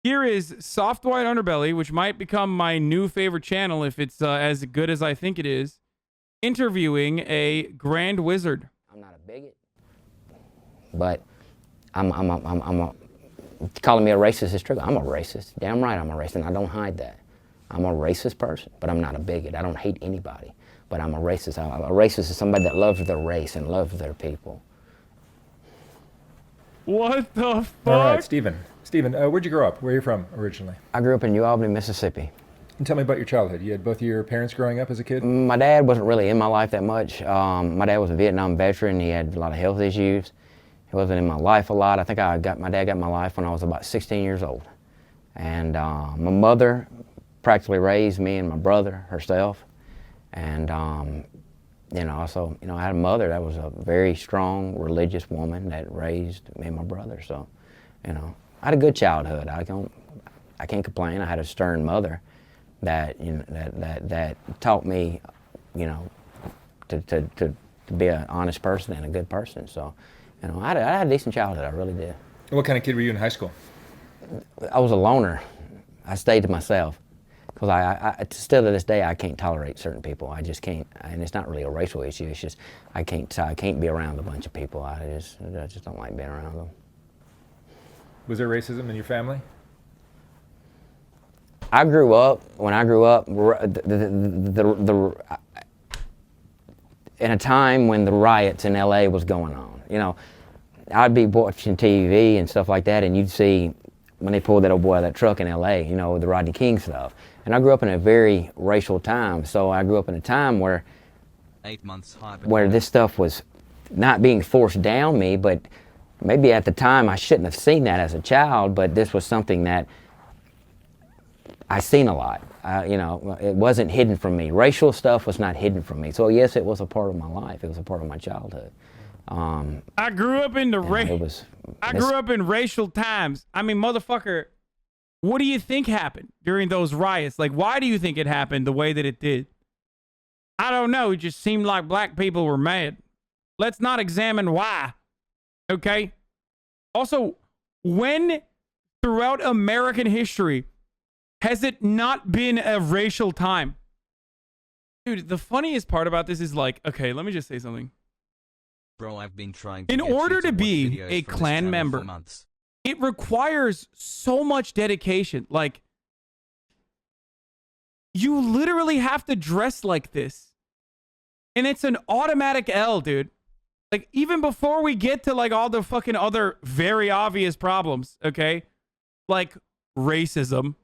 Here is Soft White Underbelly, which might become my new favorite channel if it's as good as I think it is, interviewing a Grand Wizard. I'm not a bigot, but calling me a racist is true. I'm a racist. Damn right I'm a racist, and I don't hide that. I'm a racist person, but I'm not a bigot. I don't hate anybody, but I'm a racist. A racist is somebody that loves their race and loves their people. What the fuck? All right, Stven. Stven, where'd you grow up? Where are you from originally? I grew up in New Albany, Mississippi. And tell me about your childhood. You had both of your parents growing up as a kid? My dad wasn't really in my life that much. My dad was a Vietnam veteran. He had a lot of health issues. He wasn't in my life a lot. I think my dad got in my life when I was about 16 years old. And my mother practically raised me and my brother herself. And I had a mother that was a very strong religious woman that raised me and my brother. So, I had a good childhood. I can't complain. I had a stern mother that that taught me, to be an honest person and a good person. So, I had a decent childhood. I really did. What kind of kid were you in high school? I was a loner. I stayed to myself because I still to this day I can't tolerate certain people. I just can't, and it's not really a racial issue. It's just I can't be around a bunch of people. I just don't like being around them. Was there racism in your family? When I grew up, in a time when the riots in LA was going on, I'd be watching TV and stuff like that, and you'd see when they pulled that old boy out of that truck in LA, the Rodney King stuff. And I grew up in a very racial time, so I grew up in a time where 8 months where this stuff was not being forced down me, but maybe at the time I shouldn't have seen that as a child, but this was something that I seen a lot. It wasn't hidden from me. Racial stuff was not hidden from me. So yes, it was a part of my life. It was a part of my childhood. I grew up in racial times. I mean, motherfucker, what do you think happened during those riots? Like, why do you think it happened the way that it did? I don't know. It just seemed like black people were mad. Let's not examine why. Okay? Also, when throughout American history has it not been a racial time? Dude, the funniest part about this is like, okay, let me just say something. Bro, I've been trying to in order to be a Klan member, it requires so much dedication. Like, you literally have to dress like this. And it's an automatic L, dude. Like, even before we get to, like, all the fucking other very obvious problems, okay? Like, racism.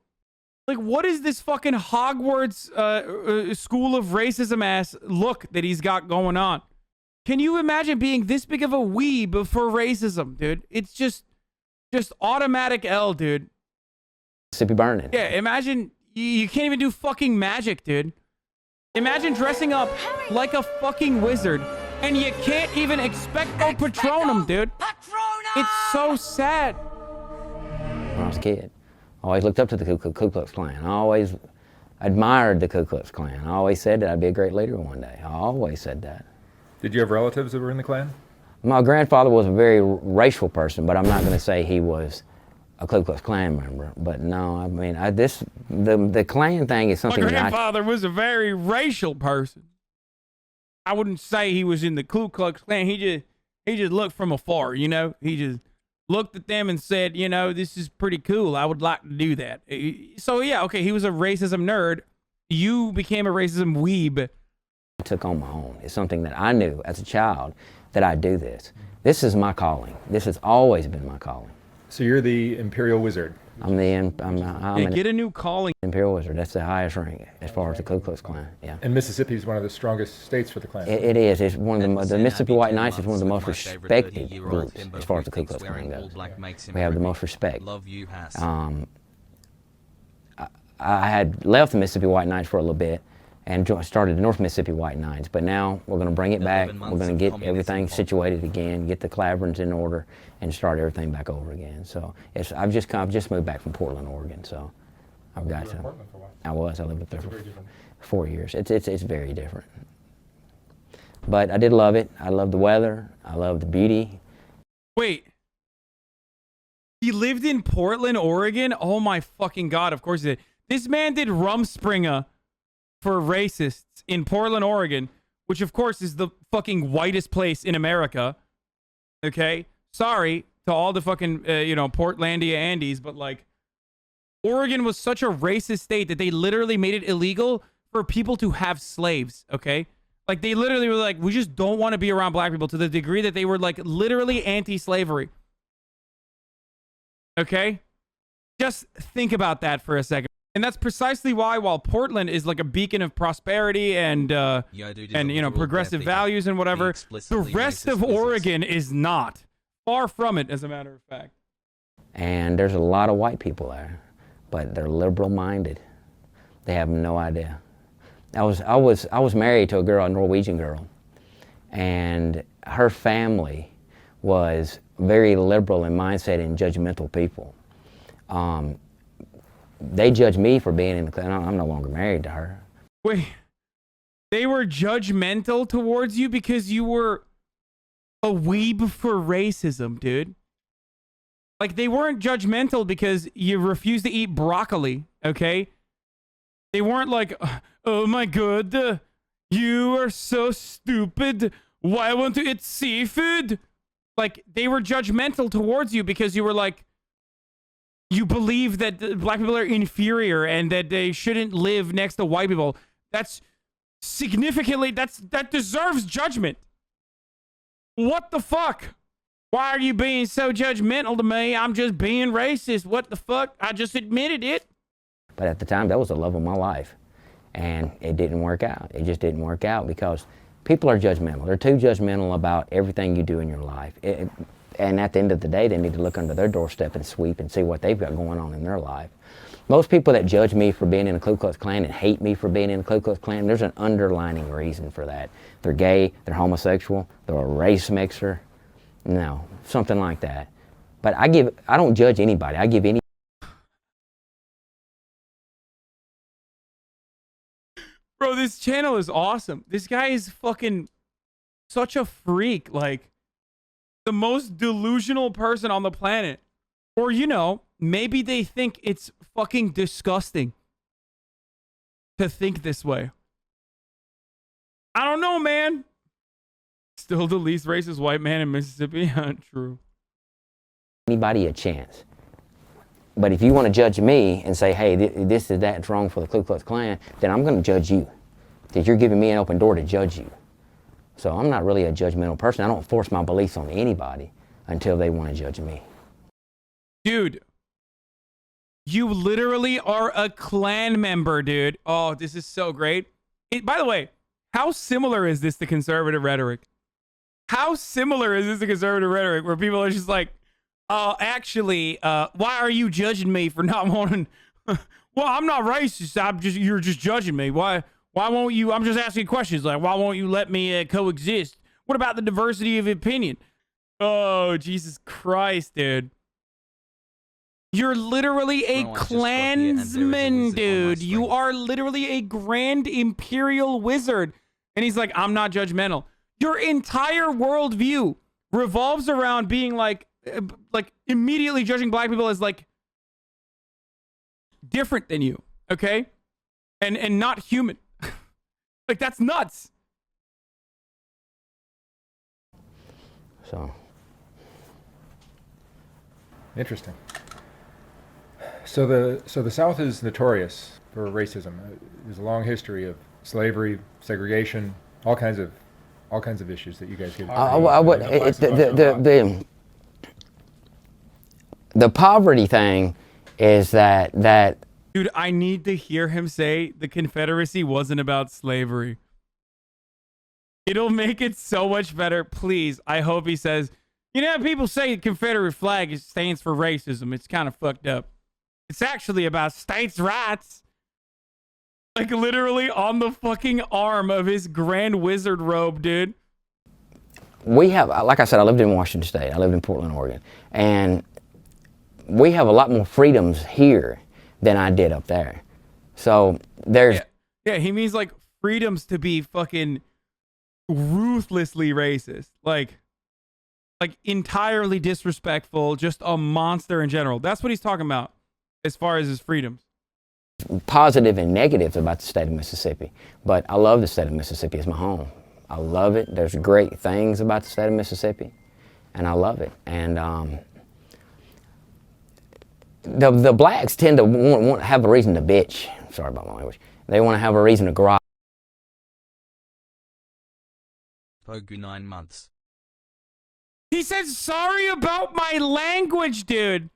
Like, what is this fucking Hogwarts school of racism ass look that he's got going on? Can you imagine being this big of a weeb for racism, dude? It's just automatic L, dude. Mississippi burning. Yeah, imagine you can't even do fucking magic, dude. Imagine dressing up like a fucking wizard and you can't even expecto patronum, dude. It's so sad. When I was a kid, I always looked up to the Ku Klux Klan. I always admired the Ku Klux Klan. I always said that I'd be a great leader one day. I always said that. Did you have relatives that were in the Klan? My grandfather was a very racial person, but I'm not going to say he was a Ku Klux Klan member. But no, I mean, the Klan thing is something. My grandfather was a very racial person. I wouldn't say he was in the Ku Klux Klan. He just looked from afar, He just looked at them and said, this is pretty cool. I would like to do that. So yeah, okay, he was a racism nerd. You became a racism weeb. I took on my own. It's something that I knew as a child that I'd do this. This is my calling. This has always been my calling. So you're the Imperial Wizard. Get a new calling. Imperial Wizard. That's the highest rank as far as the Ku Klux Klan. Yeah. And Mississippi is one of the strongest states for the Klan. It is. It's one of the Mississippi White Knights is one of the most respected groups as far as the Ku Klux Klan goes. We have the most respect. I had left the Mississippi White Knights for a little bit and started the North Mississippi White Knights, but now we're going to bring it back. We're going to get everything situated again, get the Claverins in order, and start everything back over again. So I've just moved back from Portland, Oregon. So I've got to. I lived up there for 4 years. It's very different. But I did love it. I love the weather. I love the beauty. Wait. He lived in Portland, Oregon. Oh my fucking God. Of course he did. This man did Rumspringa for racists in Portland, Oregon, which of course is the fucking whitest place in America. Okay? Sorry to all the fucking, Portlandia Andes, but like, Oregon was such a racist state that they literally made it illegal for people to have slaves, okay? Like, they literally were like, we just don't want to be around black people, to the degree that they were, like, literally anti-slavery. Okay? Just think about that for a second. And that's precisely why, while Portland is like a beacon of prosperity and progressive values and whatever, the rest of Oregon is not. Far from it, as a matter of fact. And there's a lot of white people there, but they're liberal-minded. They have no idea. I was married to a girl, a Norwegian girl, and her family was very liberal in mindset and judgmental people. They judge me for being in the Klan. I'm no longer married to her. Wait, they were judgmental towards you because you were a weeb for racism, dude. Like, they weren't judgmental because you refused to eat broccoli, okay? They weren't like, oh my God, you are so stupid. Why won't you eat seafood? Like, they were judgmental towards you because you were like, you believe that black people are inferior and that they shouldn't live next to white people. That's significantly, that deserves judgment. What the fuck? Why are you being so judgmental to me? I'm just being racist. What the fuck? I just admitted it. But at the time, that was the love of my life. And it didn't work out. It just didn't work out because people are judgmental. They're too judgmental about everything you do in your life. And at the end of the day, they need to look under their doorstep and sweep and see what they've got going on in their life. Most people that judge me for being in the Ku Klux Klan and hate me for being in the Ku Klux Klan, there's an underlining reason for that. They're gay, they're homosexual, they're a race mixer. No, something like that. But I don't judge anybody. I give any. Bro, this channel is awesome. This guy is fucking such a freak. Like, the most delusional person on the planet. Or, maybe they think it's fucking disgusting to think this way. I don't know, man. Still the least racist white man in Mississippi? True. Anybody a chance. But if you want to judge me and say, hey, this is that's wrong for the Ku Klux Klan, then I'm going to judge you. Because you're giving me an open door to judge you. So I'm not really a judgmental person. I don't force my beliefs on anybody until they want to judge me. Dude, you literally are a Klan member, dude. Oh, this is so great. By the way, how similar is this to conservative rhetoric? How similar is this to conservative rhetoric where people are just like, actually, why are you judging me for not wanting... Well, I'm not racist. You're just judging me. Why won't you... I'm just asking questions like, why won't you let me coexist? What about the diversity of opinion? Oh, Jesus Christ, dude. You're literally a Klansman, dude. You are literally a Grand Imperial Wizard. And he's like, I'm not judgmental. Your entire worldview revolves around being like immediately judging black people as like different than you, okay? And not human. Like, that's nuts. So interesting. So the South is notorious for racism. There's a long history of slavery, segregation, all kinds of issues that you guys get. The poverty thing is that. Dude, I need to hear him say the Confederacy wasn't about slavery. It'll make it so much better. Please, I hope he says, people say the Confederate flag stands for racism. It's kind of fucked up. It's actually about states' rights. Like, literally on the fucking arm of his Grand Wizard robe, dude. We have, like I said, I lived in Washington State. I lived in Portland, Oregon. And we have a lot more freedoms here than I did up there. So there's... Yeah, he means like freedoms to be fucking ruthlessly racist. Like, like entirely disrespectful, just a monster in general. That's what he's talking about as far as his freedoms. Positive and negatives about the state of Mississippi, but I love the state of Mississippi. It's my home. I love it. There's great things about the state of Mississippi, and I love it. And the blacks tend to want to have a reason to bitch. Sorry about my language. They want to have a reason to gripe. Pogu 9 months. He said, sorry about my language, dude.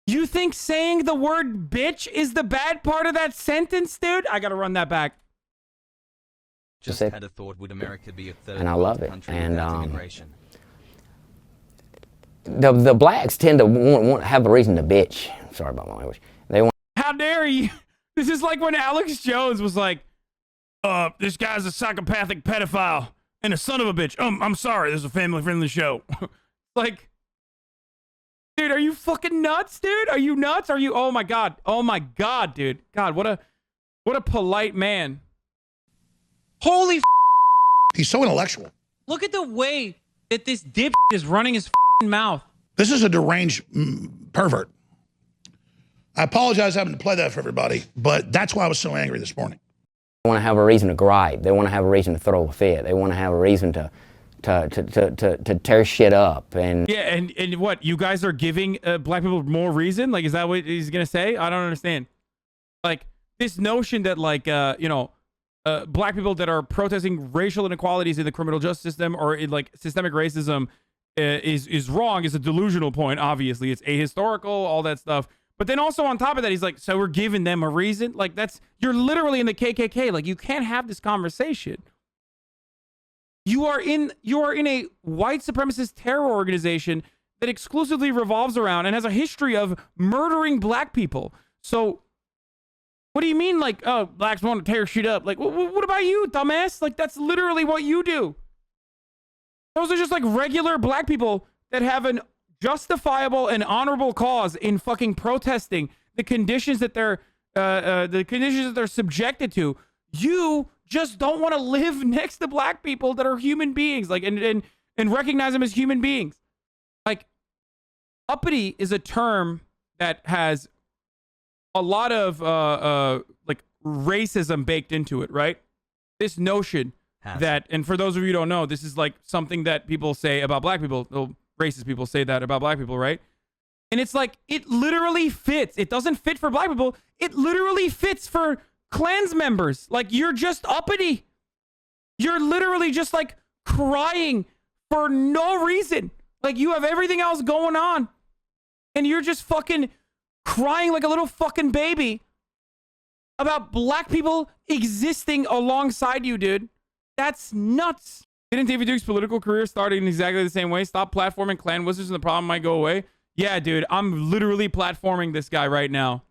You think saying the word bitch is the bad part of that sentence, dude? I gotta run that back. Just had a thought, would America be a third and I love it. country And without immigration? The blacks tend to want to have a reason to bitch. Sorry about my language. They want. How dare you? This is like when Alex Jones was like, this guy's a psychopathic pedophile and a son of a bitch. I'm sorry, this is a family-friendly show. Like, dude, are you fucking nuts, dude? Are you nuts? Are you? Oh my god, dude. God, what a polite man. Holy He's so intellectual. look at the way that this dip is running his mouth. This is a deranged pervert. I apologize having to play that for everybody, but that's why I was so angry this morning. They want to have a reason to gripe. They want to have a reason to throw a fit. They want to have a reason to tear shit up. And Yeah, and what, you guys are giving black people more reason? Like, is that what he's gonna say? I don't understand. Like, this notion that, like, black people that are protesting racial inequalities in the criminal justice system or in, like, systemic racism is wrong is a delusional point. Obviously, it's ahistorical, all that stuff. But then also on top of that, he's like, so we're giving them a reason? Like, you're literally in the KKK. Like, you can't have this conversation. You are in a white supremacist terror organization that exclusively revolves around and has a history of murdering black people. So what do you mean, like, oh, blacks want to tear shit up? Like, what about you, dumbass? Like, that's literally what you do. Those are just like regular black people that have an justifiable and honorable cause in fucking protesting the conditions that they're subjected to. You just don't want to live next to black people that are human beings, like, and recognize them as human beings. Like, uppity is a term that has a lot of like racism baked into it, right? This notion that, and for those of you who don't know, this is like something that people say about black people. Well, racist people say that about black people, right? And it's like, it literally fits. It doesn't fit for black people. It literally fits for Klans members. Like, you're just uppity. You're literally just like crying for no reason. Like, you have everything else going on and you're just fucking crying like a little fucking baby about black people existing alongside you, dude. That's nuts. Didn't David Duke's political career start in exactly the same way? Stop platforming Klan wizards and the problem might go away. Yeah, dude, I'm literally platforming this guy right now.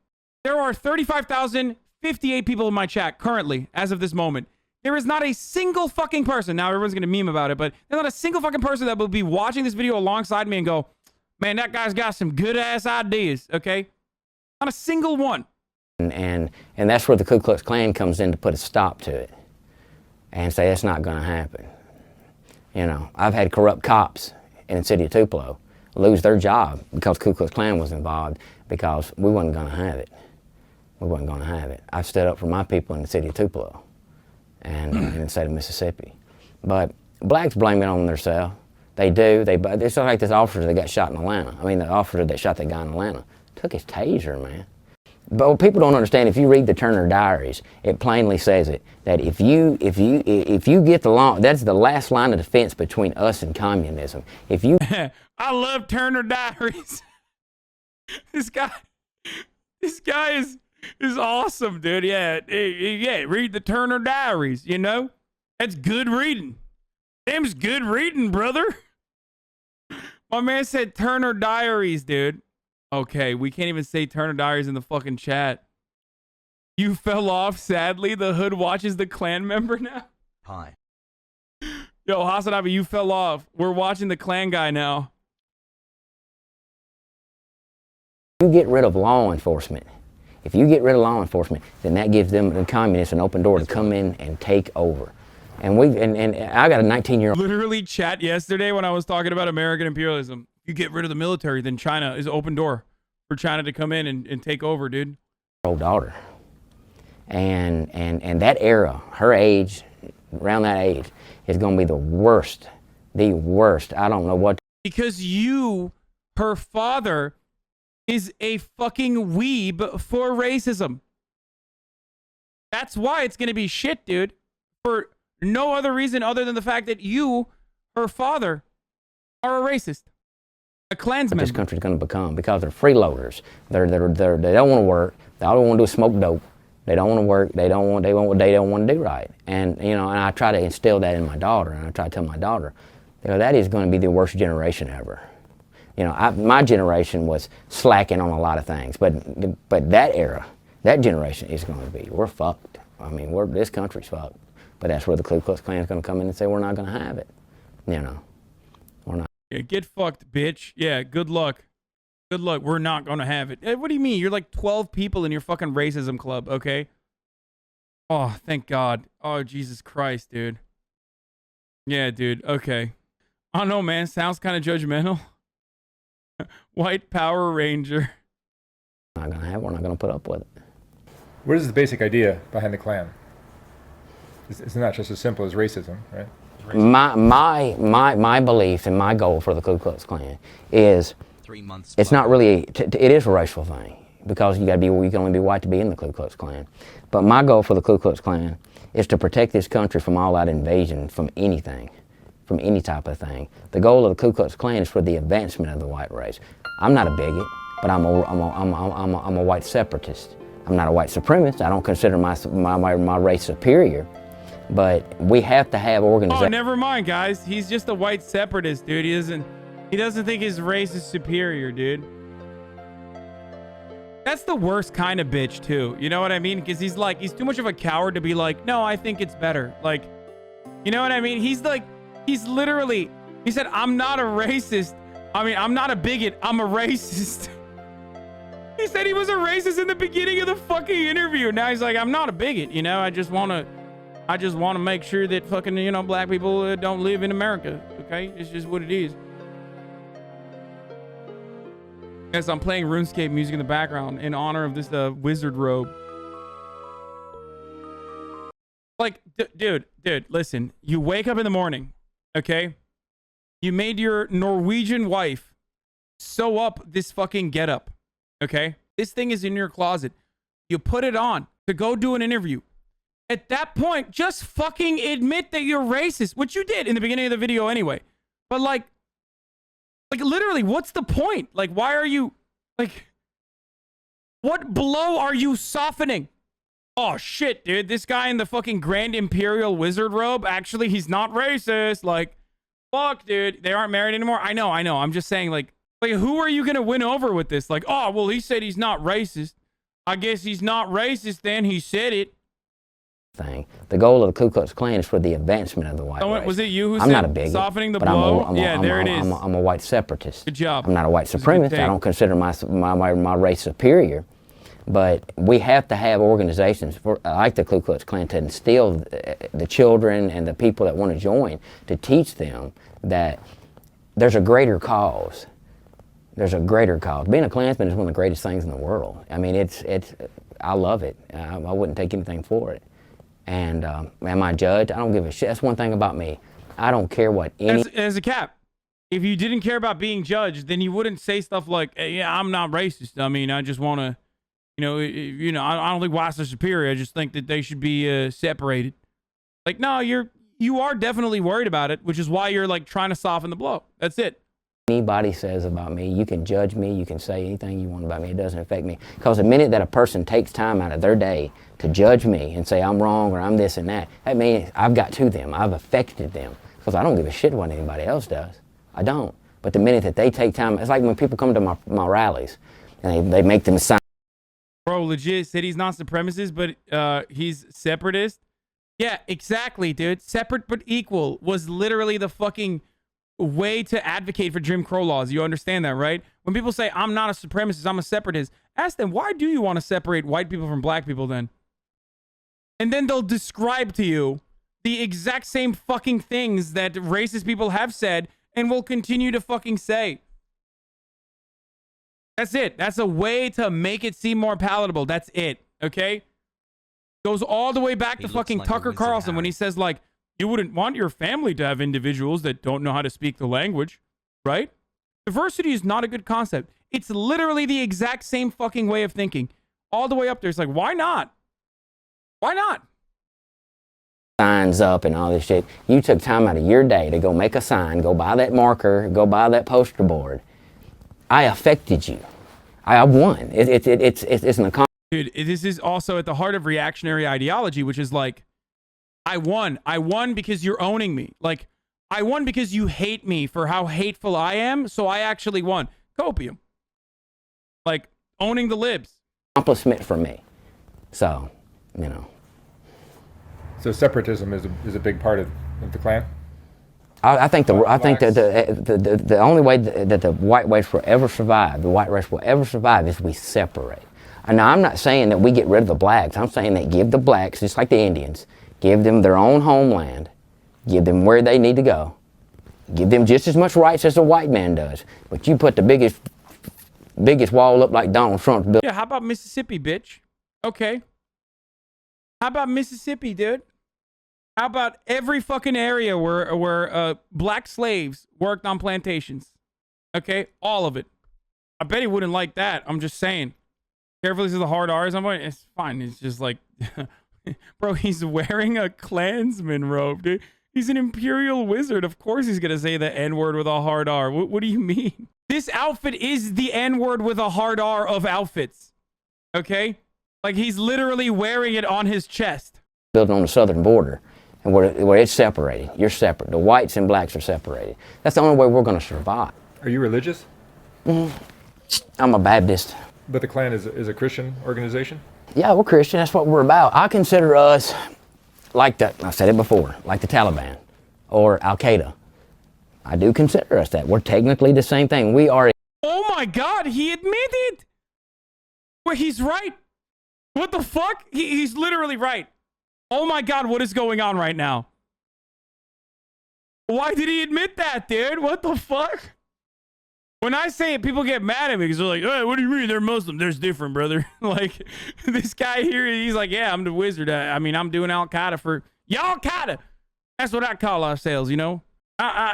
There are 35,058 people in my chat currently, as of this moment. There is not a single fucking person. Now everyone's going to meme about it, but there's not a single fucking person that will be watching this video alongside me and go, man, that guy's got some good ass ideas, okay? Not a single one. And that's where the Ku Klux Klan comes in to put a stop to it and say that's not going to happen. You know, I've had corrupt cops in the city of Tupelo lose their job because Ku Klux Klan was involved because we wasn't going to have it. We wasn't going to have it. I stood up for my people in the city of Tupelo and in the state of Mississippi. But blacks blame it on themselves. They do. It's like this officer that got shot in Atlanta. I mean, the officer that shot that guy in Atlanta took his taser, man. But what people don't understand, if you read the Turner Diaries, it plainly says it, that if you get the law, that's the last line of defense between us and communism. If you I love Turner Diaries. This guy is awesome, dude. Yeah, read the Turner Diaries, you know? That's good reading. Them's good reading, brother. My man said Turner Diaries, dude. Okay, we can't even say Turner Diaries in the fucking chat. You fell off, sadly. The hood watches the Klan member now. Hi. Yo, HasanAbi, you fell off. We're watching the Klan guy now. you get rid of law enforcement, then that gives them, the communists, an open door to come in and take over. And I got a 19-year-old. Literally chat yesterday when I was talking about American imperialism. You get rid of the military, then China is open door for China to come in and take over, dude. Daughter. And that era, her age, around that age, is going to be the worst. The worst. I don't know what. Because you, her father, is a fucking weeb for racism. That's why it's going to be shit, dude. For no other reason other than the fact that you, her father, are a racist. A Klansman. This country's going to become, because they're freeloaders. They don't want to work. They all they want to do is smoke dope. They don't want to work. They don't want to do right. And you know, and I try to instill that in my daughter. And I try to tell my daughter, you know, that is going to be the worst generation ever. You know, my generation was slacking on a lot of things, but that era, that generation is going to be, we're fucked. I mean, this country's fucked. But that's where the Ku Klux Klan is going to come in and say we're not going to have it. You know, we're not. Yeah, get fucked, bitch. Yeah, good luck. Good luck. We're not going to have it. What do you mean? You're like 12 people in your fucking racism club, okay? Oh, thank God. Oh, Jesus Christ, dude. Yeah, dude. Okay. I don't know, man. Sounds kind of judgmental. White Power Ranger. We're not going to have it. We're not going to put up with it. What is the basic idea behind the Klan? It's not just as simple as racism, right? My belief and my goal for the Ku Klux Klan is 3 months. it's not really it is a racial thing, because you can only be white to be in the Ku Klux Klan. But my goal for the Ku Klux Klan is to protect this country from all out invasion, from anything, from any type of thing. The goal of the Ku Klux Klan is for the advancement of the white race. I'm not a bigot, but I'm a white separatist. I'm not a white supremacist. I don't consider my race superior. But we have to have organizations. Oh, never mind, guys. He's just a white separatist, dude. He doesn't think his race is superior, dude. That's the worst kind of bitch, too. You know what I mean? Because he's too much of a coward to be like, no, I think it's better. Like, you know what I mean? He said, I'm not a racist. I mean, I'm not a bigot. I'm a racist. He said he was a racist in the beginning of the fucking interview. Now he's like, I'm not a bigot. You know, I just want to make sure that fucking, you know, black people don't live in America. Okay? It's just what it is. Yes, I'm playing RuneScape music in the background in honor of this wizard robe. Like, dude, listen. You wake up in the morning, okay? You made your Norwegian wife sew up this fucking getup, okay? This thing is in your closet. You put it on to go do an interview. At that point, just fucking admit that you're racist, which you did in the beginning of the video anyway. But like literally, what's the point? Like, why are you, like, what blow are you softening? Oh shit, dude, this guy in the fucking Grand Imperial Wizard robe, actually, he's not racist. Like, fuck, dude, they aren't married anymore. I know. I'm just saying, like who are you gonna win over with this? Like, oh, well, he said he's not racist. I guess he's not racist then. He said it. Thing. The goal of the Ku Klux Klan is for the advancement of the white race. Was it you who I'm said not a bigot, softening the but blow? I'm a white separatist. Good job. I'm not a white supremacist. I don't consider my race superior. But we have to have organizations like the Ku Klux Klan to instill the children and the people that want to join, to teach them that there's a greater cause. There's a greater cause. Being a Klansman is one of the greatest things in the world. I mean, I love it. I wouldn't take anything for it. And am I judged? I don't give a shit. That's one thing about me. I don't care what any... As a cap, if you didn't care about being judged, then you wouldn't say stuff like, hey, yeah, I'm not racist. I mean, I just want to, I don't think whites are superior. I just think that they should be separated. Like, no, you are definitely worried about it, which is why you're like trying to soften the blow. That's it. Anybody says about me, you can judge me, you can say anything you want about me, it doesn't affect me. Because the minute that a person takes time out of their day to judge me and say I'm wrong or I'm this and that means I've got to them, I've affected them. Because I don't give a shit what anybody else does. I don't. But the minute that they take time, it's like when people come to my rallies and they make them sign. Bro, legit said he's not supremacist, but he's separatist. Yeah, exactly, dude. Separate but equal was literally the fucking way to advocate for Jim Crow laws. You understand that, right? When people say, I'm not a supremacist, I'm a separatist, ask them, why do you want to separate white people from black people then? And then they'll describe to you the exact same fucking things that racist people have said and will continue to fucking say. That's it. That's a way to make it seem more palatable. That's it. Okay? Goes all the way back to fucking like a Tucker wizard, Carlson when Harry. he says, like, you wouldn't want your family to have individuals that don't know how to speak the language, right? Diversity is not a good concept. It's literally the exact same fucking way of thinking. All the way up there. It's like, why not? Why not? Signs up and all this shit. You took time out of your day to go make a sign, go buy that marker, go buy that poster board. I affected you. I won. It's an accomplishment. Dude, this is also at the heart of reactionary ideology, which is like, I won. I won because you're owning me. Like, I won because you hate me for how hateful I am, so I actually won. Copium. Like, owning the libs. Accomplishment for me. So, you know. So separatism is a big part of the Klan? I think that the only way that the white race will ever survive, the white race will ever survive, is we separate. And now I'm not saying that we get rid of the blacks. I'm saying that give the blacks, just like the Indians, give them their own homeland, give them where they need to go, give them just as much rights as a white man does. But you put the biggest wall up like Donald Trump's building. Yeah, how about Mississippi, bitch? Okay. How about Mississippi, dude? How about every fucking area where black slaves worked on plantations? Okay, all of it. I bet he wouldn't like that. I'm just saying. Careful, these are the hard R's. I'm like, it's fine. It's just like, bro, he's wearing a Klansman robe, dude. He's an Imperial Wizard. Of course he's gonna say the N-word with a hard R. What do you mean? This outfit is the N-word with a hard R of outfits. Okay? Like, he's literally wearing it on his chest. Building on the southern border, and where it's separated. You're separate. The whites and blacks are separated. That's the only way we're going to survive. Are you religious? I'm a Baptist. But the Klan is a Christian organization? Yeah, we're Christian. That's what we're about. I consider us like I've said it before, like the Taliban or Al Qaeda. I do consider us that. We're technically the same thing. We are. Oh my God, he admitted. Well, he's right. What the fuck? He's literally right. Oh my God, what is going on right now? Why did he admit that, dude? What the fuck? When I say it, people get mad at me because they're like, hey, what do you mean? They're Muslim. There's different, brother. Like, this guy here, he's like, yeah, I'm the wizard. I mean, I'm doing Al-Qaeda for... Y'all Qaeda. That's what I call ourselves, you know?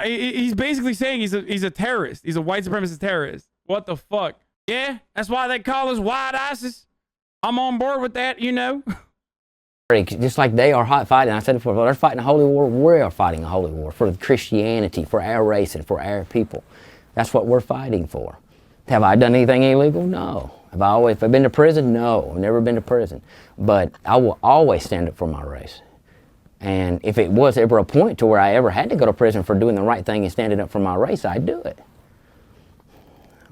He's basically saying he's a terrorist. He's a white supremacist terrorist. What the fuck? Yeah, that's why they call us white ISIS. I'm on board with that, you know? Just like they are fighting, I said it before, they're fighting a holy war, we are fighting a holy war for Christianity, for our race, and for our people. That's what we're fighting for. Have I done anything illegal? No. Have I been to prison? No. I've never been to prison. But I will always stand up for my race. And if it was ever a point to where I ever had to go to prison for doing the right thing and standing up for my race, I'd do it.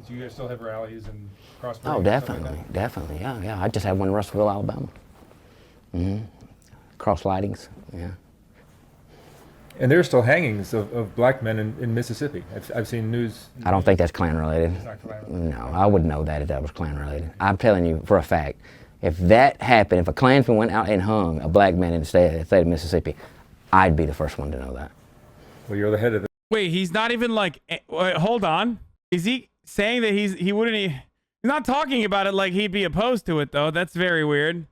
Do you guys still have rallies and cross? Oh, definitely, definitely, yeah. I just had one in Russellville, Alabama. Cross lightings, yeah. And there are still hangings of black men in Mississippi. I've seen news. I don't think that's Klan related. It's not Klan related. No, I wouldn't know that if that was Klan related. I'm telling you for a fact, if that happened, if a Klansman went out and hung a black man in the state of Mississippi, I'd be the first one to know that. Well, you're the head of it. Wait, he's not even like, wait, hold on. Is he saying that he wouldn't, he's not talking about it like he'd be opposed to it though. That's very weird.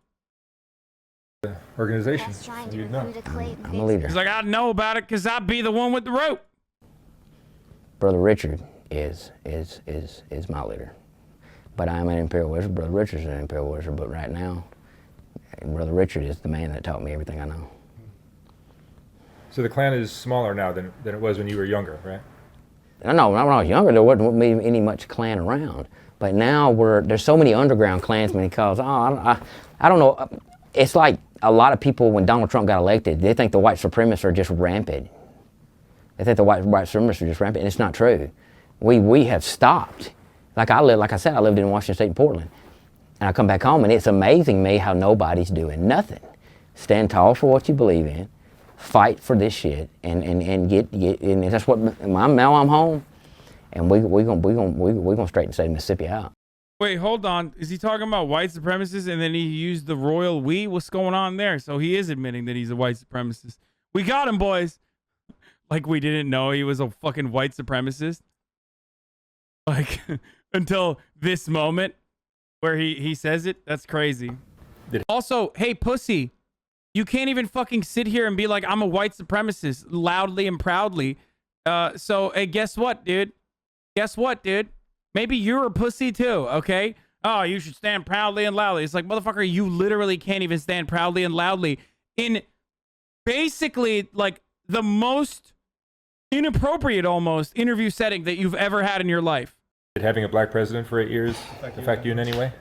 Organization. You'd know. I'm a leader. He's like, I know about it because I'd be the one with the rope. Brother Richard is my leader. But I'm an Imperial Wizard. Brother Richard's an Imperial Wizard. But right now, Brother Richard is the man that taught me everything I know. So the Klan is smaller now than it was when you were younger, right? No, when I was younger, there wasn't any much Klan around. But now there's so many underground Klansmen because, I don't know. It's like a lot of people, when Donald Trump got elected, they think the white supremacists are just rampant. They think the white supremacists are just rampant, and it's not true. We have stopped. Like I said, I lived in Washington State and Portland. And I come back home, and it's amazing me how nobody's doing nothing. Stand tall for what you believe in. Fight for this shit, and get and that's what now I'm home, and we're gonna straighten the state of Mississippi out. Wait, hold on. Is he talking about white supremacists and then he used the royal we? What's going on there? So he is admitting that he's a white supremacist. We got him, boys. Like we didn't know he was a fucking white supremacist. Like until this moment where he says it. That's crazy. Also, hey, pussy, you can't even fucking sit here and be like, I'm a white supremacist loudly and proudly. So, hey, guess what, dude? Guess what, dude? Maybe you're a pussy too, okay? Oh, you should stand proudly and loudly. It's like, motherfucker, you literally can't even stand proudly and loudly in basically like the most inappropriate almost interview setting that you've ever had in your life. Did having a black president for 8 years affect you in any way?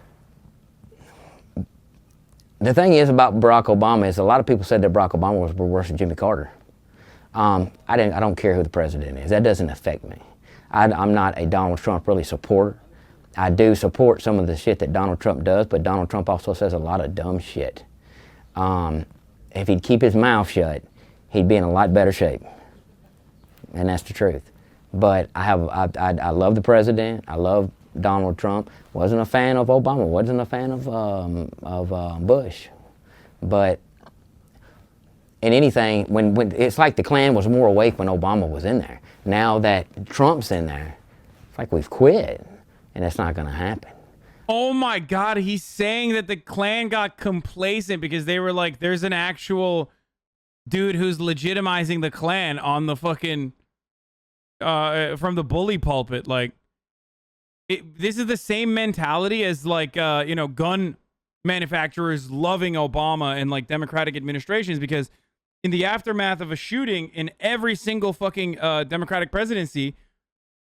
The thing is about Barack Obama is a lot of people said that Barack Obama was worse than Jimmy Carter. I don't care who the president is. That doesn't affect me. I'm not a Donald Trump really supporter. I do support some of the shit that Donald Trump does, but Donald Trump also says a lot of dumb shit. If he'd keep his mouth shut, he'd be in a lot better shape. And that's the truth. But I love the president. I love Donald Trump. Wasn't a fan of Obama. Wasn't a fan of Bush. But in anything, when it's like the Klan was more awake when Obama was in there. Now that Trump's in there, it's like we've quit, and it's not going to happen. Oh my God, he's saying that the Klan got complacent because they were like, there's an actual dude who's legitimizing the Klan on the fucking from the bully pulpit. Like, this is the same mentality as like gun manufacturers loving Obama and like Democratic administrations, because in the aftermath of a shooting in every single fucking Democratic presidency,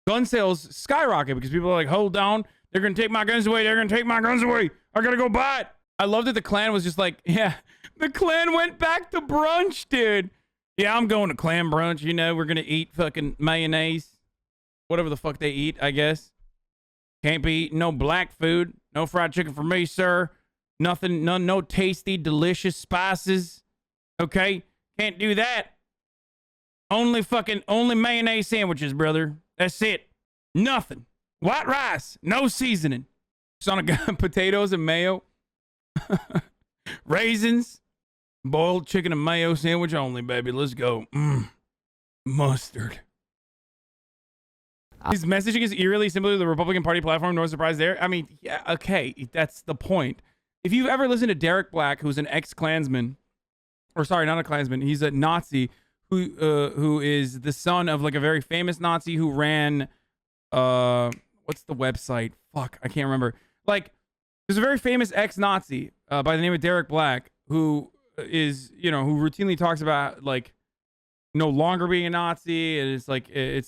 gun sales skyrocket because people are like, hold down, they're gonna take my guns away, they're gonna take my guns away, I gotta go buy it. I love that the Klan was just like, yeah, the Klan went back to brunch, dude. Yeah, I'm going to Klan brunch, you know, we're gonna eat fucking mayonnaise, whatever the fuck they eat, I guess. Can't be eating no black food, no fried chicken for me, sir. Nothing, no tasty, delicious spices. Okay? Can't do that. Only mayonnaise sandwiches, brother. That's it. Nothing. White rice, no seasoning. Son of God, potatoes and mayo. Raisins. Boiled chicken and mayo sandwich only, baby. Let's go. Mustard. He's messaging is eerily similar to the Republican Party platform. No surprise there. I mean, yeah, okay, that's the point. If you've ever listened to Derek Black, who's an ex-Klansman, or sorry, not a Klansman, he's a Nazi who is the son of like a very famous Nazi who ran, what's the website? Fuck, I can't remember. Like, there's a very famous ex-Nazi by the name of Derek Black who is, who routinely talks about like no longer being a Nazi, and it's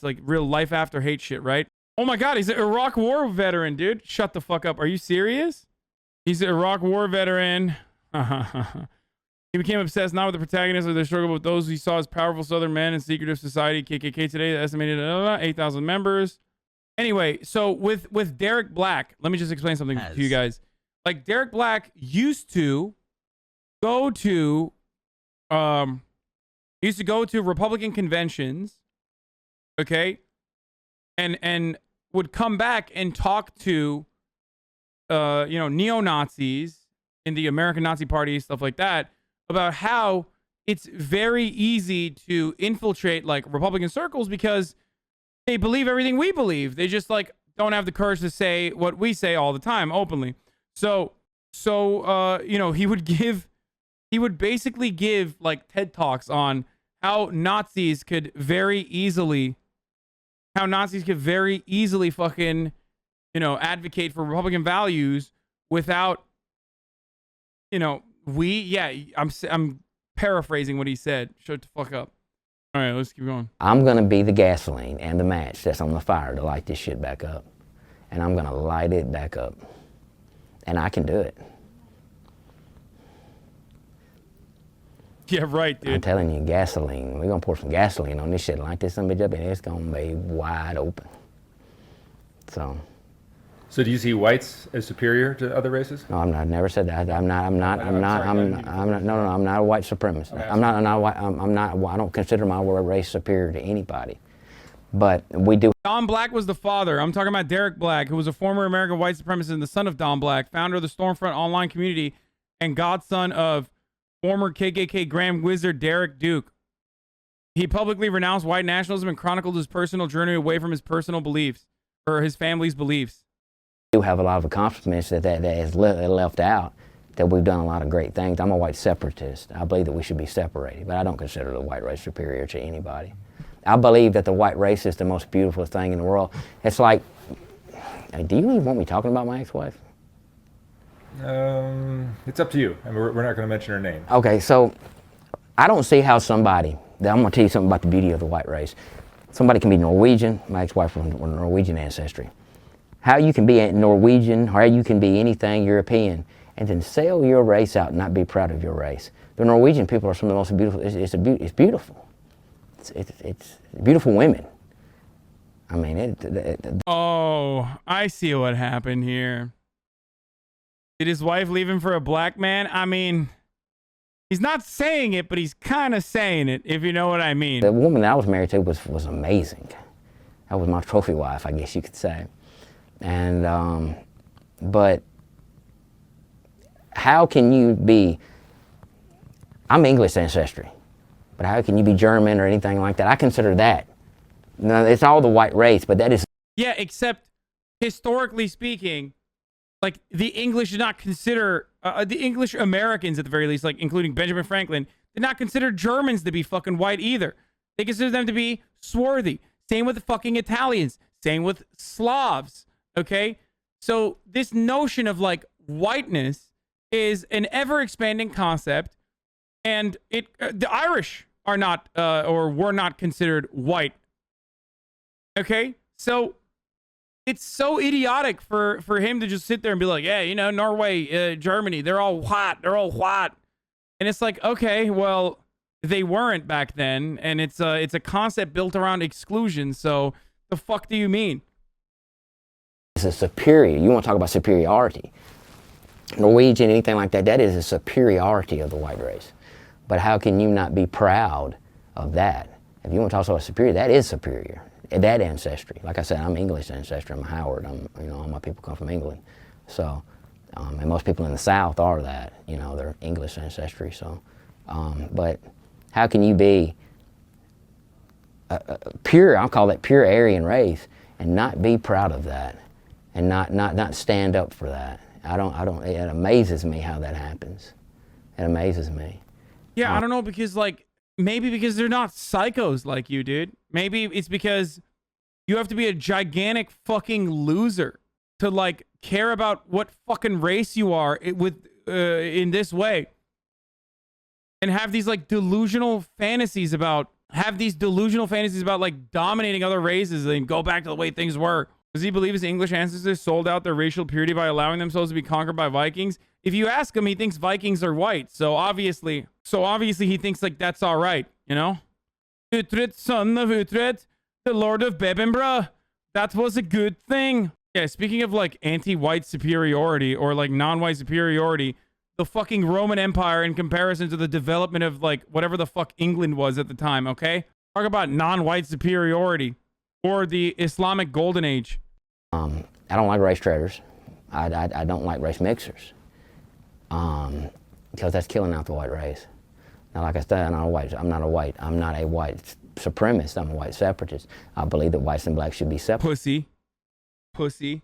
like real life after hate shit, right? Oh my God, he's an Iraq War veteran, dude. Shut the fuck up. Are you serious? He's an Iraq War veteran. He became obsessed not with the protagonist of the struggle, but with those he saw as powerful Southern men in secretive society. KKK today, estimated 8,000 members. Anyway, so with Derek Black, let me just explain something to you guys. Like, Derek Black used to go to Republican conventions, okay, and would come back and talk to neo-Nazis in the American Nazi Party, stuff like that, about how it's very easy to infiltrate like Republican circles because they believe everything we believe. They just like don't have the courage to say what we say all the time openly. So he would basically give like TED Talks on how Nazis could very easily fucking, advocate for Republican values without, I'm paraphrasing what he said. Shut the fuck up. All right, let's keep going. I'm going to be the gasoline and the match that's on the fire to light this shit back up. And I'm going to light it back up. And I can do it. Yeah, right, dude. I'm telling you, gasoline. We're going to pour some gasoline on this shit, light this bitch up, and it's going to be wide open. So do you see whites as superior to other races? No, I've never said that. I'm not a white supremacist. I don't consider my race superior to anybody. But we do. Don Black was the father. I'm talking about Derek Black, who was a former American white supremacist and the son of Don Black, founder of the Stormfront online community and godson of former KKK Grand Wizard Derek Duke. He publicly renounced white nationalism and chronicled his personal journey away from his personal beliefs or his family's beliefs. We do have a lot of accomplishments that is left out, that we've done a lot of great things. I'm a white separatist. I believe that we should be separated, but I don't consider the white race superior to anybody. I believe that the white race is the most beautiful thing in the world. It's like, do you even want me talking about my ex-wife? It's up to you. I mean, we're not going to mention her name. Okay, so I don't see how somebody, I'm going to tell you something about the beauty of the white race. Somebody can be Norwegian. My ex-wife was Norwegian ancestry. How you can be Norwegian, or how you can be anything European, and then sell your race out and not be proud of your race. The Norwegian people are some of the most beautiful. It's beautiful. It's beautiful women. I mean, Oh, I see what happened here. Did his wife leave him for a black man? I mean, he's not saying it, but he's kind of saying it, if you know what I mean. The woman that I was married to was amazing. That was my trophy wife, I guess you could say. And, but how can you be, I'm English ancestry, but how can you be German or anything like that? I consider that. No, it's all the white race, but that is. Yeah, except historically speaking, like the English did not consider, the English Americans at the very least, like including Benjamin Franklin, did not consider Germans to be fucking white either. They considered them to be swarthy. Same with the fucking Italians. Same with Slavs. Okay? So this notion of like whiteness is an ever expanding concept, and the Irish are not or were not considered white. Okay? So it's so idiotic for him to just sit there and be like, yeah, you know, Norway, Germany, they're all white. And it's like, okay, well, they weren't back then, and it's a concept built around exclusion, so the fuck do you mean? It's a superior. You want to talk about superiority. Norwegian, anything like that, that is a superiority of the white race. But how can you not be proud of that? If you want to talk about superior, that is superior. That ancestry. Like I said, I'm English ancestry. I'm Howard. All my people come from England. So, and most people in the South are that. You know, they're English ancestry. So, but how can you be pure? I'll call that pure Aryan race, and not be proud of that, and not stand up for that. I don't. It amazes me how that happens. It amazes me. Yeah, I don't know, because like maybe because they're not psychos like you, dude. Maybe it's because you have to be a gigantic fucking loser to like care about what fucking race you are in this way, and have these like delusional fantasies about like dominating other races and go back to the way things were. Does he believe his English ancestors sold out their racial purity by allowing themselves to be conquered by Vikings? If you ask him, he thinks Vikings are white. So obviously he thinks like that's all right, you know? Uhtred, son of Uhtred, the Lord of Bebinbra. That was a good thing. Yeah, speaking of like anti-white superiority or like non-white superiority, the fucking Roman Empire in comparison to the development of like whatever the fuck England was at the time, okay? Talk about non-white superiority or the Islamic Golden Age. I don't like race traders. I don't like race mixers. Because that's killing out the white race. Now, like I said, I'm not a white supremacist. I'm a white separatist. I believe that whites and blacks should be separate. Pussy.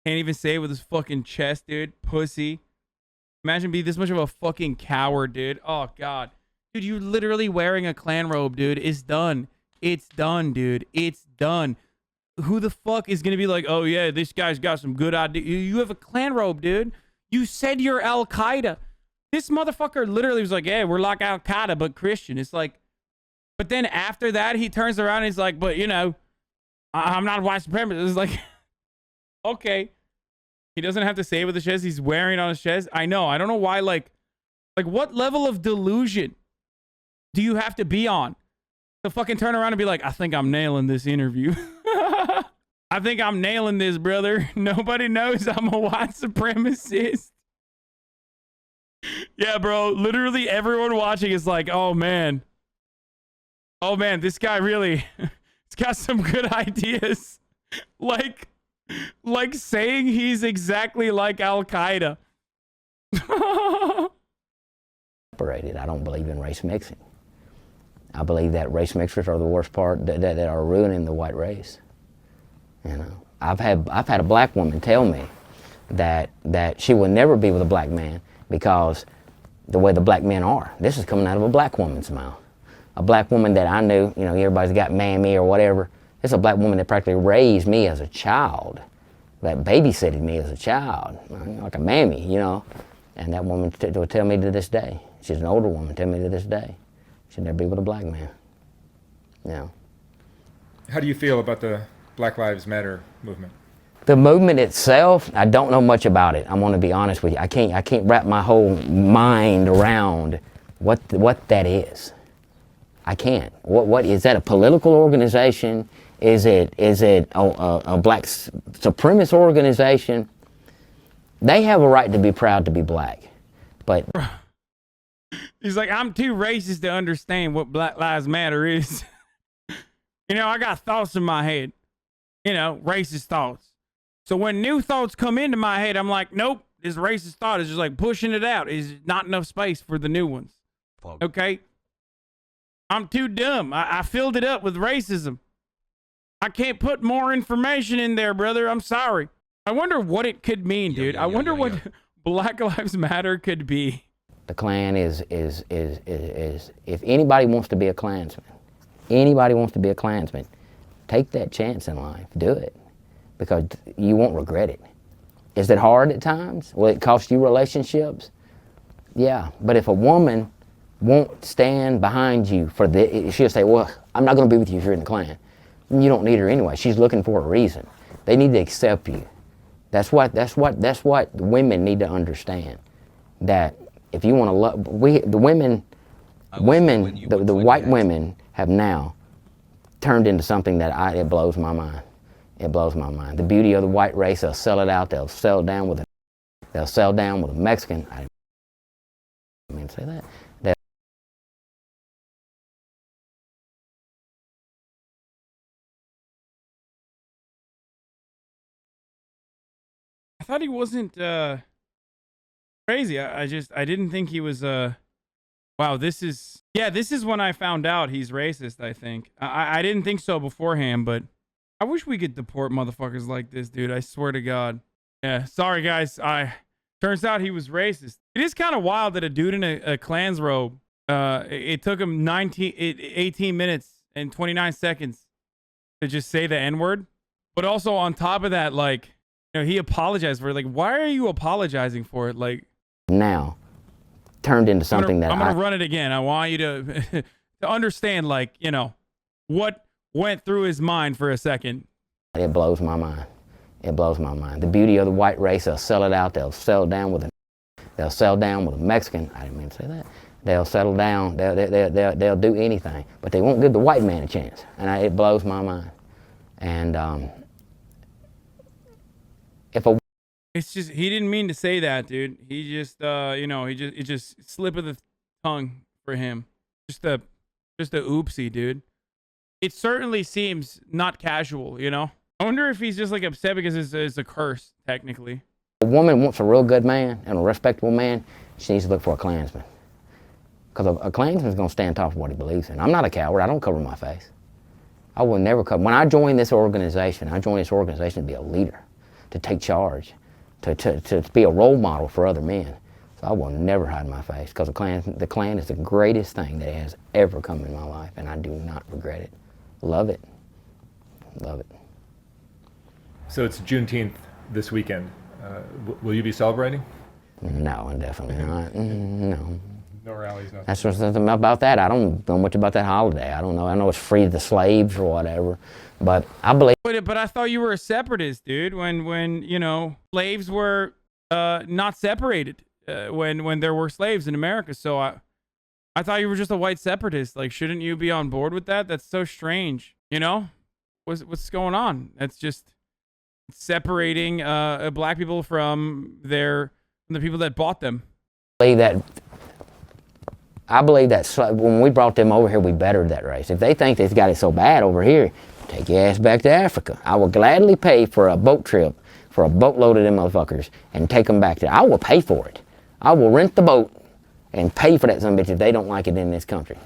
Can't even say it with his fucking chest, dude. Pussy. Imagine being this much of a fucking coward, dude. Oh, God. Dude, you literally wearing a Klan robe, dude. It's done. It's done, dude. It's done. Who the fuck is going to be like, oh, yeah, this guy's got some good ideas. You have a Klan robe, dude. You said you're Al-Qaeda. This motherfucker literally was like, hey, we're like Al-Qaeda, but Christian. It's like, but then after that, he turns around and he's like, but, you know, I'm not a white supremacist. It's like, okay. He doesn't have to say it with his chest. He's wearing it on his chest. I know. I don't know why, like what level of delusion do you have to be on to fucking turn around and be like, I think I'm nailing this interview. I think I'm nailing this, brother. Nobody knows I'm a white supremacist. Yeah, bro. Literally everyone watching is like, oh, man. Oh, man, this guy really... he's got some good ideas. Like saying he's exactly like Al-Qaeda. Separated. I don't believe in race mixing. I believe that race mixers are the worst part that are ruining the white race. You know, I've had a black woman tell me that she will never be with a black man because the way the black men are. This is coming out of a black woman's mouth. A black woman that I knew, you know, everybody's got mammy or whatever. It's a black woman that practically raised me as a child, that babysitted me as a child, like a mammy, you know. And that woman will tell me to this day, she's an older woman, tell me to this day, she'd never be with a black man. You know. How do you feel about the Black Lives Matter movement? The movement itself, I don't know much about it. I'm going to be honest with you. I can't wrap my whole mind around what that is. I can't. What is that? A political organization? Is it a black supremacist organization? They have a right to be proud to be black, but he's like, I'm too racist to understand what Black Lives Matter is. You know, I got thoughts in my head. You know, racist thoughts. So when new thoughts come into my head, I'm like, nope, this racist thought is just like pushing it out. Is not enough space for the new ones. Okay? I'm too dumb. I filled it up with racism. I can't put more information in there, brother. I'm sorry. I wonder what it could mean, dude. I wonder what Black Lives Matter could be. the Klan is if anybody wants to be a Klansman, take that chance in life, do it, because you won't regret it. Is it hard at times? Will it cost you relationships? Yeah, but if a woman won't stand behind you for the, she'll say, well, I'm not going to be with you if you're in the Klan. You don't need her anyway. She's looking for a reason. They need to accept you. That's what women need to understand. That if you want to love, the white women have now turned into something that it blows my mind. It blows my mind. The beauty of the white race, they'll sell it out. They'll sell down with a Mexican. I didn't mean to say that. I thought he wasn't crazy. I didn't think he was wow, this is when I found out he's racist, I think. I didn't think so beforehand, but I wish we could deport motherfuckers like this, dude. I swear to God. Yeah, sorry guys. Turns out he was racist. It is kind of wild that a dude in a Klan's robe, it took him 18 minutes and 29 seconds to just say the N-word. But also on top of that, like, you know, he apologized for it. Like, why are you apologizing for it? Like, now turned into something I'm gonna run it again. I want you to to understand, like, you know, what went through his mind for a second. It blows my mind. It blows my mind. The beauty of the white race, they'll sell it out. They'll sell down with a Mexican. I didn't mean to say that. They'll settle down. They'll do anything, but they won't give the white man a chance. And it blows my mind. And It's just, he didn't mean to say that, dude. He just, you know, it just slip of the tongue for him. Just a oopsie, dude. It certainly seems not casual, you know? I wonder if he's just like upset because it's a curse, technically. A woman wants a real good man and a respectable man, she needs to look for a Klansman. Because a Klansman's going to stand top of what he believes in. I'm not a coward. I don't cover my face. I will never cover. When I joined this organization, to be a leader, to take charge, to be a role model for other men. So I will never hide my face, because the Klan is the greatest thing that has ever come in my life, and I do not regret it. Love it. Love it. So it's Juneteenth this weekend. Will you be celebrating? No, definitely not. No. No rallies, nothing. That's something about that. I don't know much about that holiday. I don't know. I know it's free to the slaves or whatever, but I believe. But I thought you were a separatist, dude. When you know, slaves were not separated when there were slaves in America. So I thought you were just a white separatist. Like, shouldn't you be on board with that? That's so strange. You know, what's going on? That's just separating black people from the people that bought them. I believe that when we brought them over here, we bettered that race. If they think they've got it so bad over here, take your ass back to Africa. I will gladly pay for a boat trip for a boatload of them motherfuckers and take them back there. I will pay for it. I will rent the boat and pay for that son of a bitch if they don't like it in this country.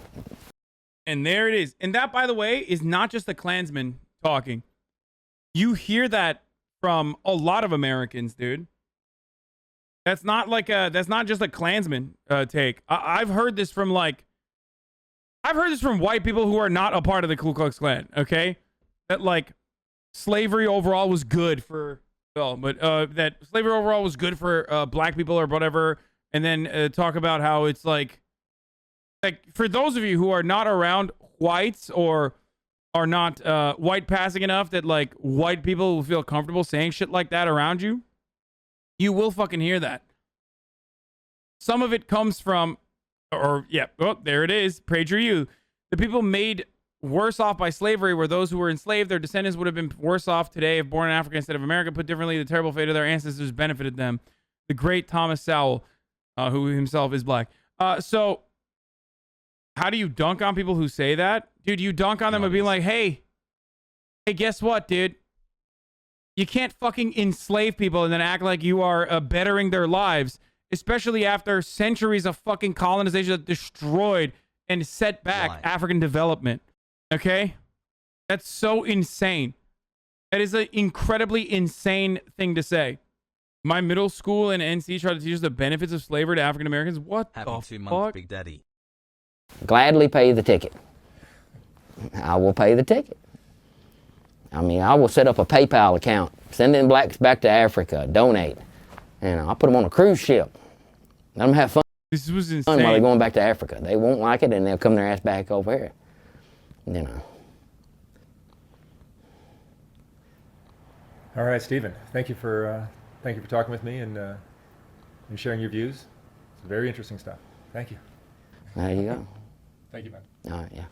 And there it is. And that, by the way, is not just the Klansman talking. You hear that from a lot of Americans, dude. That's not just a Klansman take. I've heard this from white people who are not a part of the Ku Klux Klan, okay? That like slavery overall was good for that slavery overall was good for black people or whatever, and then talk about how it's like for those of you who are not around whites or are not white passing enough that like white people will feel comfortable saying shit like that around you, you will fucking hear that. Some of it comes from, there it is. PragerU. The people made worse off by slavery were those who were enslaved. Their descendants would have been worse off today if born in Africa instead of America. Put differently, the terrible fate of their ancestors benefited them. The great Thomas Sowell, who himself is black. So how do you dunk on people who say that? Dude, you dunk on them and be like, hey, guess what, dude? You can't fucking enslave people and then act like you are bettering their lives, especially after centuries of fucking colonization that destroyed and set back African development. Okay? That's so insane. That is an incredibly insane thing to say. My middle school and NC tried to teach us the benefits of slavery to African Americans. What Happy the 2 fuck? months, Big Daddy. Gladly pay the ticket. I will pay the ticket. I mean, I will set up a PayPal account, send in blacks back to Africa, donate, and I'll put them on a cruise ship. Let them have fun. This was insane. While they're going back to Africa. They won't like it, and they'll come their ass back over here. You know. All right, Stven. Thank you for talking with me and sharing your views. It's very interesting stuff. Thank you. There you go. Thank you, man. All right, yeah.